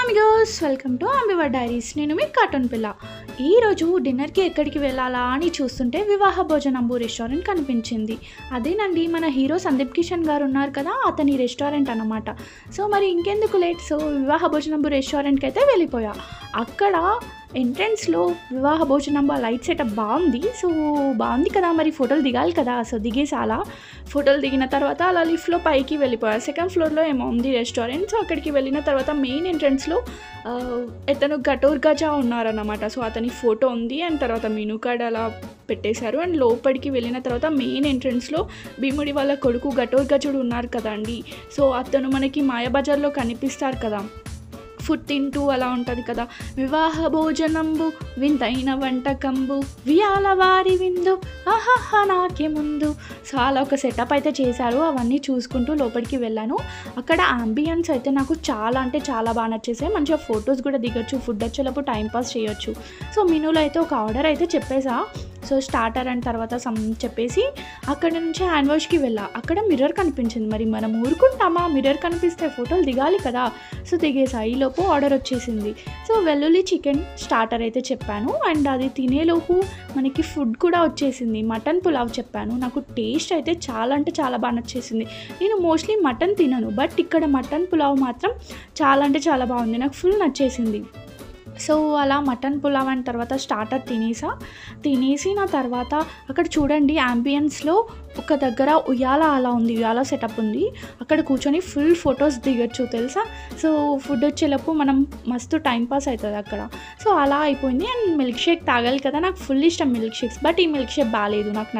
Amigos welcome to ambivert diaries. నేను మీ cartoon పిల్ల. ఈరోజు డిన్నర్కి ఎక్కడికి వెళ్ళాలా అని చూస్తుంటే వివాహ భోజనంబు రెస్టారెంట్ కనిపించింది. అదేనండి మన హీరో సందీప్ కిషన్ గారు ఉన్నారు కదా, అతని రెస్టారెంట్ అన్నమాట. సో మరి ఇంకెందుకు లేట్, సో వివాహ భోజనంబు రెస్టారెంట్కి అయితే వెళ్ళిపోయా. అక్కడ ఎంట్రన్స్లో వివాహ భోజనంబు లైట్ సెటప్ బాగుంది. సో బాగుంది కదా, మరి ఫోటోలు దిగాలి కదా. సో దిగేసి అలా ఫోటోలు దిగిన తర్వాత అలా లిఫ్ట్లో పైకి వెళ్ళిపోయా. సెకండ్ ఫ్లోర్లో ఏమో ఉంది రెస్టారెంట్. సో అక్కడికి వెళ్ళిన తర్వాత మెయిన్ ఎంట్రన్స్లో ఇతను గటోర్ గజా ఉన్నారన్నమాట. సో అతని ఫోటో ఉంది అండ్ తర్వాత మెనూ కార్డ్ అలా పెట్టేశారు. అండ్ లోపలికి వెళ్ళిన తర్వాత మెయిన్ ఎంట్రన్స్లో భీముడి వాళ్ళ కొడుకు గటోర్ గజుడు ఉన్నారు కదండి. సో అతను మనకి మాయాబజార్లో కనిపిస్తారు కదా, ఫుడ్ తింటూ అలా ఉంటుంది కదా. వివాహ భోజనంబు వింతైన వంటకంబు వియాల వారి విందు ఆహాహా నాకే ముందు. సో అలా ఒక సెటప్ అయితే చేశారు. అవన్నీ చూసుకుంటూ లోపలికి వెళ్ళాను. అక్కడ అంబియన్స్ అయితే నాకు చాలా అంటే చాలా బాగా నచ్చేసాయి. మంచిగా ఫొటోస్ కూడా దిగొచ్చు, ఫుడ్ వచ్చేటప్పుడు టైంపాస్ చేయొచ్చు. సో మెనూలో అయితే ఒక ఆర్డర్ అయితే చెప్పేసా. సో స్టార్టర్ అండ్ తర్వాత చెప్పేసి అక్కడ నుంచి హ్యాండ్ వాష్కి వెళ్ళా. అక్కడ మిర్రర్ కనిపించింది. మరి మనం ఊరుకుంటామా, మిర్రర్ కనిపిస్తే ఫోటోలు దిగాలి కదా. సో దిగేసా. ఈలోపు ఆర్డర్ వచ్చేసింది. సో వెల్లుల్లి చికెన్ స్టార్టర్ అయితే చెప్పాను అండ్ అది తినేలోపు మనకి ఫుడ్ కూడా వచ్చేసింది. మటన్ పులావ్ చెప్పాను. నాకు టేస్ట్ అయితే చాలా అంటే చాలా బాగా నచ్చేసింది. నేను మోస్ట్లీ మటన్ తినను, బట్ ఇక్కడ మటన్ పులావ్ మాత్రం చాలా అంటే చాలా బాగుంది, నాకు ఫుల్ నచ్చేసింది. సో అలా మటన్ పులావ్ అయిన తర్వాత స్టార్టర్ తినేసి నా తర్వాత అక్కడ చూడండి యాంబియన్స్లో ఒక దగ్గర ఉయ్యాల అలా ఉంది, ఉయ్యాల సెటప్ ఉంది. అక్కడ కూర్చొని ఫుల్ ఫొటోస్ దిగొచ్చు తెలుసా. సో ఫుడ్ వచ్చేలోపు మనం మస్తు టైంపాస్ అవుతుంది అక్కడ. సో అలా అయిపోయింది. అండ్ మిల్క్ షేక్ తాగాలి కదా, నాకు ఫుల్ ఇష్టం మిల్క్ షేక్స్, బట్ ఈ మిల్క్ షేక్ బాగాలేదు, నాకు